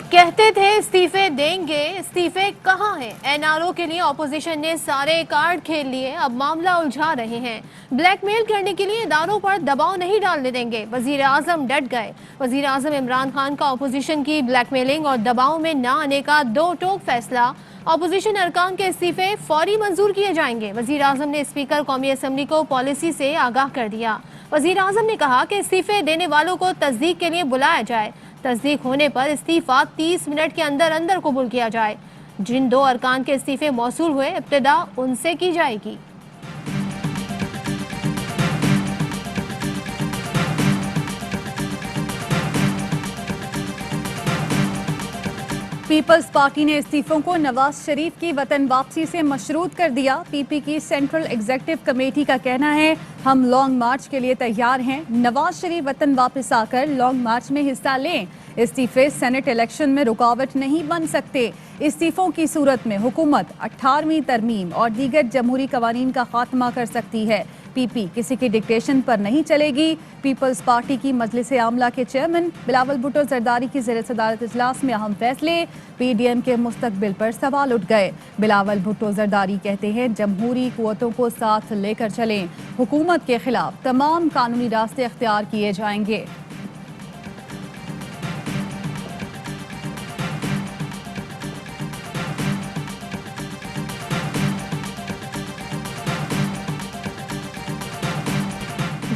कहते थे इस्तीफे देंगे, इस्तीफे कहाँ हैं? एनआरओ के लिए ऑपोजिशन ने सारे कार्ड खेल लिए, अब मामला उलझा रहे हैं। ब्लैकमेल करने के लिए इदारों पर दबाव नहीं डालने देंगे, वजीर आजम डट गए। वजीर आजम इमरान खान का ऑपोजिशन की ब्लैकमेलिंग और दबाव में न आने का दो टोक फैसला। ऑपोजिशन अरकान के इस्तीफे फौरी मंजूर किए जाएंगे। वजीर आजम ने स्पीकर कौमी असम्बली को पॉलिसी से आगाह कर दिया। वजीर आजम ने कहा कि इस्तीफे देने वालों को तस्दीक के लिए बुलाया जाए। तस्दीक होने पर इस्तीफा 30 मिनट के अंदर अंदर कबूल किया जाए। जिन दो अरकान के इस्तीफे मौसूल हुए, इब्तिदा उनसे की जाएगी। पीपल्स पार्टी ने इस्तीफों को नवाज शरीफ की वतन वापसी से मशरूत कर दिया। पीपी की सेंट्रल एग्जीक्यूटिव कमेटी का कहना है, हम लॉन्ग मार्च के लिए तैयार हैं। नवाज शरीफ वतन वापस आकर लॉन्ग मार्च में हिस्सा लें। इस्तीफे सेनेट इलेक्शन में रुकावट नहीं बन सकते। इस्तीफों की सूरत में हुकूमत 18वीं तरमीम और दीगर जमहूरी कवानीन का खात्मा कर सकती है। पीपी किसी की डिक्टेशन पर नहीं चलेगी। पीपल्स पार्टी की मजलिस आमला के चेयरमैन बिलावल भुट्टो जरदारी की ज़ेर सदारत इजलास में अहम फैसले। पीडीएम के मुस्तकबिल पर सवाल उठ गए। बिलावल भुट्टो जरदारी कहते हैं, जमहूरी कुव्वतों को साथ लेकर चलें। हुकूमत के खिलाफ तमाम कानूनी रास्ते अख्तियार किए जाएंगे।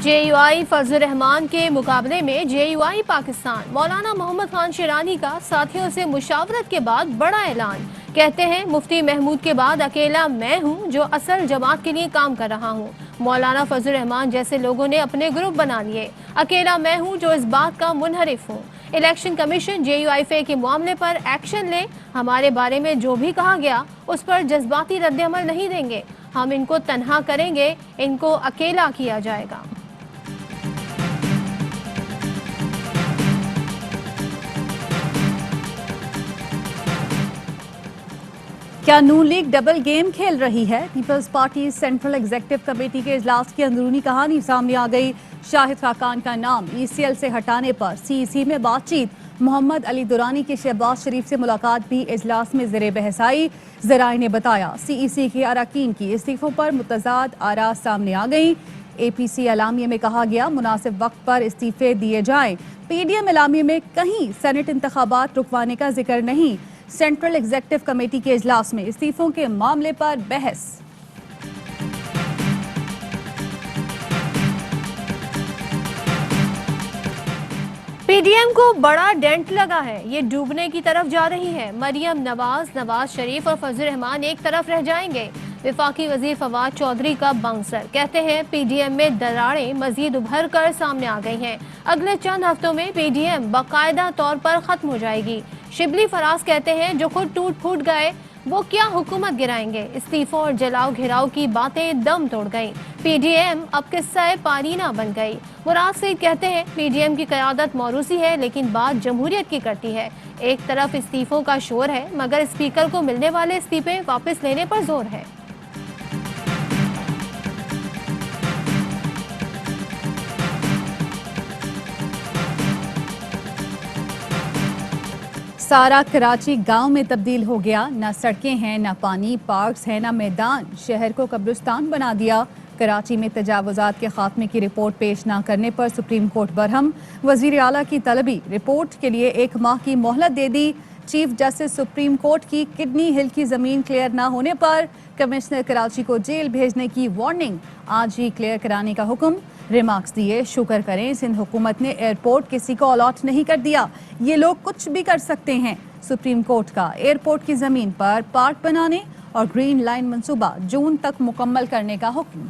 जेयूआई फजल रहमान के मुकाबले में जेयूआई पाकिस्तान। मौलाना मोहम्मद खान शिरानी का साथियों से मुशावरत के बाद बड़ा ऐलान। कहते हैं, मुफ्ती महमूद के बाद अकेला मैं हूं जो असल जमात के लिए काम कर रहा हूं। मौलाना फजल रहमान जैसे लोगों ने अपने ग्रुप बना लिए, अकेला मैं हूं जो इस बात का मुनहरिफ हूं। इलेक्शन कमीशन जेयूआईफे के मामले पर एक्शन ले। हमारे बारे में जो भी कहा गया उस पर जज्बाती रद्दअमल नहीं देंगे। हम इनको तन्हा करेंगे, इनको अकेला किया जाएगा। क्या नून लीग डबल गेम खेल रही है? Peoples Party central executive committee के इजलास की अंदरूनी कहानी सामने आ गई। शाहिद खाकान का नाम ईसीएल से हटाने पर सीईसी में बातचीत। मोहम्मद अली दुरानी की शहबाज शरीफ से मुलाकात भी इजलास में ज़ेरे बहस आई। ज़राए ने बताया, सीईसी के अरकान की इस्तीफों पर मुतज़ाद आरा सामने आ गई। एपीसी एलामिया में कहा गया, मुनासिब वक्त पर इस्तीफे दिए जाएं। पीडीएम एलामिया में कहीं सेनेट इंतखाबात रुकवाने का जिक्र नहीं। सेंट्रल एग्जीक्यूटिव कमेटी के इजलास में इस्तीफों के मामले पर बहस। पीडीएम को बड़ा डेंट लगा है, ये डूबने की तरफ जा रही है। मरियम नवाज, नवाज शरीफ और फजल रहमान एक तरफ रह जाएंगे। विफाकी वजीर फवाद चौधरी का बाउंसर कहते हैं, पीडीएम में दरारें मजीद उभर कर सामने आ गई हैं। अगले चंद हफ्तों में पीडीएम बाकायदा तौर पर खत्म हो जाएगी। शिबली फराज कहते हैं, जो खुद टूट फूट गए वो क्या हुकूमत गिराएंगे। इस्तीफों और जलाओ घिराव की बातें दम तोड़ गई। पीडीएम अब किस्सा पारीना बन गई। मुराद सईद कहते हैं, पीडीएम की क़यादत मौरूसी है लेकिन बात जमहूरियत की करती है। एक तरफ इस्तीफों का शोर है मगर स्पीकर को मिलने वाले इस्तीफे वापस लेने पर जोर है। सारा कराची गांव में तब्दील हो गया। न सड़कें हैं, न पानी, पार्क्स हैं, न मैदान। शहर को कब्रिस्तान बना दिया। कराची में तजावुजात के खात्मे की रिपोर्ट पेश न करने पर सुप्रीम कोर्ट बरहम। वजीर आला की तलबी, रिपोर्ट के लिए 1 माह की मोहलत दे दी। चीफ जस्टिस सुप्रीम कोर्ट की किडनी हिल की जमीन क्लियर न होने पर कमिश्नर कराची को जेल भेजने की वार्निंग। आज ही क्लियर कराने का हुक्म। रिमार्क्स दिए, शुक्र करें सिंध हुकूमत ने एयरपोर्ट किसी को अलॉट नहीं कर दिया। ये लोग कुछ भी कर सकते हैं। सुप्रीम कोर्ट का एयरपोर्ट की जमीन पर पार्क बनाने और ग्रीन लाइन मंसूबा जून तक मुकम्मल करने का हुक्म।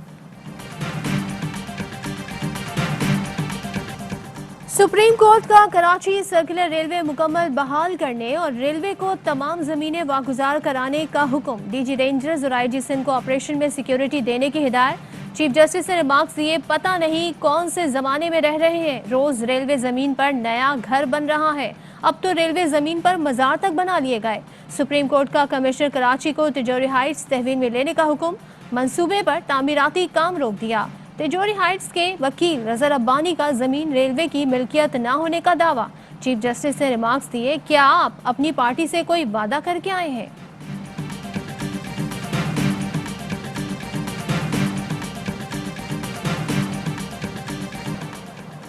सुप्रीम कोर्ट का कराची सर्कुलर रेलवे मुकम्मल बहाल करने और रेलवे को तमाम जमीनें वागुजार कराने का हुक्म। डीजी रेंजर्स और आईजी सिंध को ऑपरेशन में सिक्योरिटी देने की हिदायत। चीफ जस्टिस ने रिमार्क्स दिए, पता नहीं कौन से जमाने में रह रहे हैं। रोज रेलवे जमीन पर नया घर बन रहा है, अब तो रेलवे जमीन पर मजार तक बना लिए गए। सुप्रीम कोर्ट का कमिश्नर कराची को तिजोरी हाइट्स तहवील में लेने का हुक्म। मंसूबे पर तामीराती काम रोक दिया। तिजोरी हाइट्स के वकील रज़ा रब्बानी का जमीन रेलवे की मिल्कियत न होने का दावा। चीफ जस्टिस ने रिमार्क्स दिए, क्या आप अपनी पार्टी से कोई वादा करके आए हैं?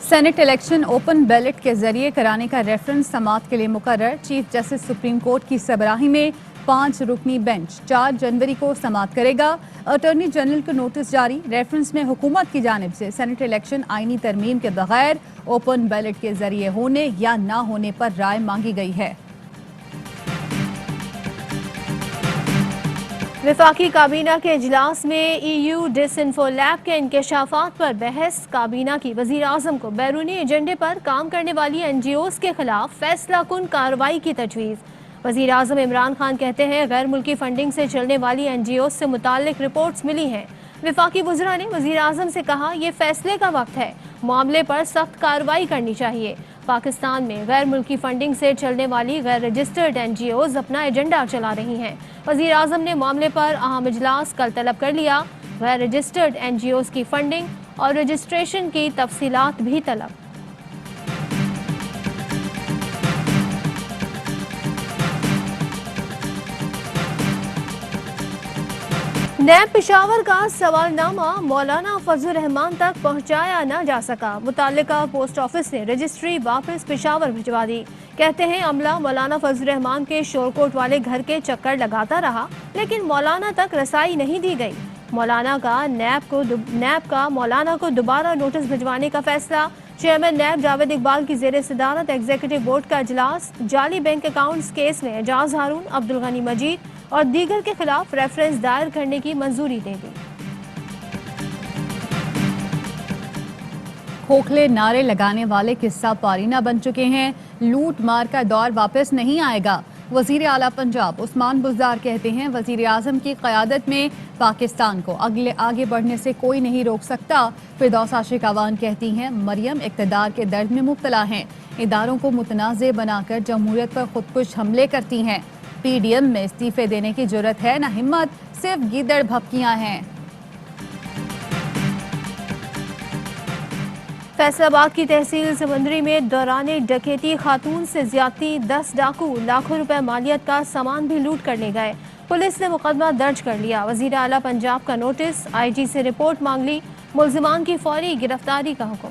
सेनेट इलेक्शन ओपन बैलेट के जरिए कराने का रेफरेंस समाअत के लिए मुकर्रर। चीफ जस्टिस सुप्रीम कोर्ट की सरबराही में 5 रुकनी बेंच 4 जनवरी को समाअत करेगा। अटॉर्नी जनरल को नोटिस जारी। रेफरेंस में हुकूमत की जानिब से सेनेट इलेक्शन आईनी तरमीम के बगैर ओपन बैलेट के जरिए होने या ना होने पर राय मांगी गई है। वफाकी काबीना के इजलास में EU डिसइंफो लैब के इंकशाफात पर बहस। काबीना की वजीर आजम को बैरूनी एजेंडे पर काम करने वाली NGOs के खिलाफ फैसला कुन कार्रवाई की तजवीज़। वजीर आजम इमरान खान कहते हैं, गैर मुल्की फंडिंग से चलने वाली NGOs से मुताल्लिक रिपोर्ट्स मिली हैं। वफाकी वज़रा ने वजीर आजम से कहा, ये फैसले का वक्त है, मामले पर सख्त कार्रवाई करनी चाहिए। पाकिस्तान में गैर मुल्की फंडिंग से चलने वाली गैर रजिस्टर्ड NGOs अपना एजेंडा चला रही हैं। वजीर आजम ने मामले पर अहम इजलास कल तलब कर लिया। गैर रजिस्टर्ड NGOs की फंडिंग और रजिस्ट्रेशन की तफसीलात भी तलब। नैब पेशावर का सवालनामा मौलाना फजल रहमान तक पहुंचाया न जा सका। मुताल्लिका पोस्ट ऑफिस ने रजिस्ट्री वापस पेशावर भिजवा दी। कहते हैं, अमला मौलाना फजल रहमान के शोरकोट वाले घर के चक्कर लगाता रहा, लेकिन मौलाना तक रसाई नहीं दी गई। मौलाना का नैब का मौलाना को दोबारा नोटिस भिजवाने का फैसला। चेयरमैन नैब जावेद इकबाल की जेर सदारत एग्जीक्यूटिव बोर्ड का इजलास। जाली बैंक अकाउंट्स केस में एजाज हारून, अब्दुल गनी मजीद और दीगर के खिलाफ रेफरेंस दायर करने की मंजूरी दे दी। खोखले नारे लगाने वाले किस्सा पारीना बन चुके हैं। लूट मार का दौर वापस नहीं आएगा। वजीर आला पंजाब उस्मान बुज़दार कहते हैं, वजीर आज़म की क़यादत में पाकिस्तान को आगे बढ़ने से कोई नहीं रोक सकता। फिरदौसा शेखावान कहती हैं, मरियम इक़्तिदार के दर्द में मुब्तला हैं। इदारों को मुतनाज़े बनाकर जमहूरियत पर खुदकुश हमले करती हैं। PDM में इस्तीफे देने की जरूरत है, न हिम्मत, सिर्फ गीदड़ भपकियां हैं। फैसलाबाद की तहसील समंदरी में दौराने डकैती खातून से ज्यादती, 10 डाकू लाखों रुपए मालियत का सामान भी लूट कर ले गए। पुलिस ने मुकदमा दर्ज कर लिया। वजीर आला पंजाब का नोटिस, IG से रिपोर्ट मांग ली। मुल्जिमान की फौरी गिरफ्तारी का हुक्म।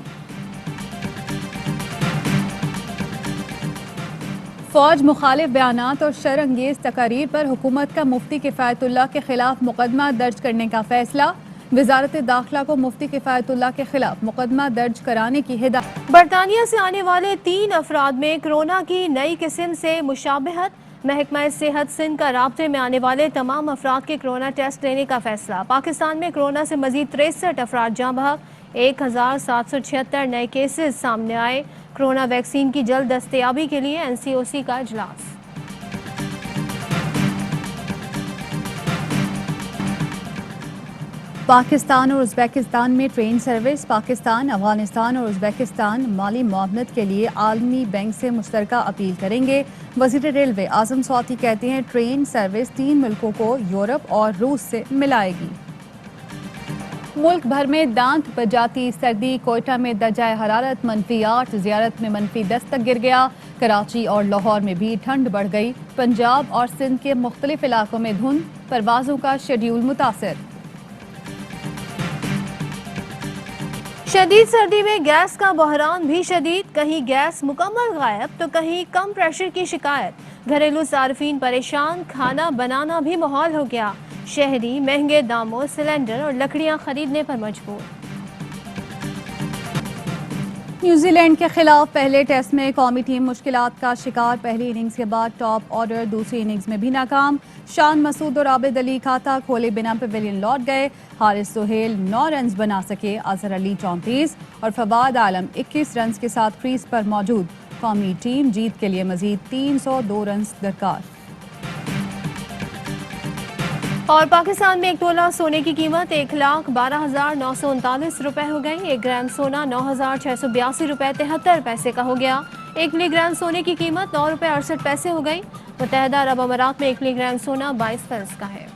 फौज मुखालिफ बयानात और शरअंगेज तकारीर पर हुकूमत का मुफ्ती किफ़ायतुल्लाह के खिलाफ मुकदमा दर्ज करने का फैसला। वजारत दाखिला को मुफ्ती किफ़ायतुल्लाह के खिलाफ मुकदमा दर्ज कराने की हिदायत। बरतानिया से आने वाले 3 अफराद में कोरोना की नई किस्म से मुशाबहत। महकमा सेहत सिंध का राब्ते में आने वाले तमाम अफराद के कोरोना टेस्ट लेने का फैसला। पाकिस्तान में कोरोना से मजीद 63 अफराद जाँ बहक। 1776 नए केसेस सामने आए। कोरोना वैक्सीन की जल्द दस्तयाबी के लिए NCOC का इजलास। पाकिस्तान और उज़्बेकिस्तान में ट्रेन सर्विस। पाकिस्तान, अफगानिस्तान और उज़्बेकिस्तान माली मुआवनत के लिए आलमी बैंक से मुश्तरका अपील करेंगे। वज़ीर रेलवे आज़म सौती कहते हैं, ट्रेन सर्विस 3 मुल्कों को यूरोप और रूस से मिलाएगी। मुल्क भर में दांत बजाती सर्दी। कोयटा में दर्जाए हरारत -8, ज़ियारत में -10 तक गिर गया। कराची और लाहौर में भी ठंड बढ़ गई। पंजाब और सिंध के मुख्तलिफ इलाकों में धुंध। परवाजों का शेड्यूल मुतासर। शदीद सर्दी में गैस का बहरान भी शदीद। कहीं गैस मुकम्मल गायब तो कहीं कम प्रेशर की शिकायत। घरेलू सार्फिन परेशान, खाना बनाना भी मुहाल हो गया। शहरी महंगे दामों सिलेंडर और लकड़ियां खरीदने पर मजबूर। न्यूजीलैंड के खिलाफ पहले टेस्ट में कौमी टीम मुश्किलात का शिकार। पहली इनिंग्स के बाद टॉप ऑर्डर, दूसरी इनिंग्स में भी नाकाम। शान मसूद और आबिद अली खाता खोले बिना पवेलियन लौट गए। हारिस सोहेल 9 रन बना सके। अजहर अली 34 और फवाद आलम 21 रन के साथ क्रीज पर मौजूद। कौमी टीम जीत के लिए मजीद 302 रन दरकार। और पाकिस्तान में 1 तोला सोने की कीमत 1,12,939 रुपए हो गई। 1 ग्राम सोना 9,682 रुपए 73 पैसे का हो गया। 1 मिलीग्राम सोने की कीमत 9 रुपए 68 पैसे हो गई। मुत्तहदा अरब अमारात में 1 मिलीग्राम सोना 22 फल्स का है।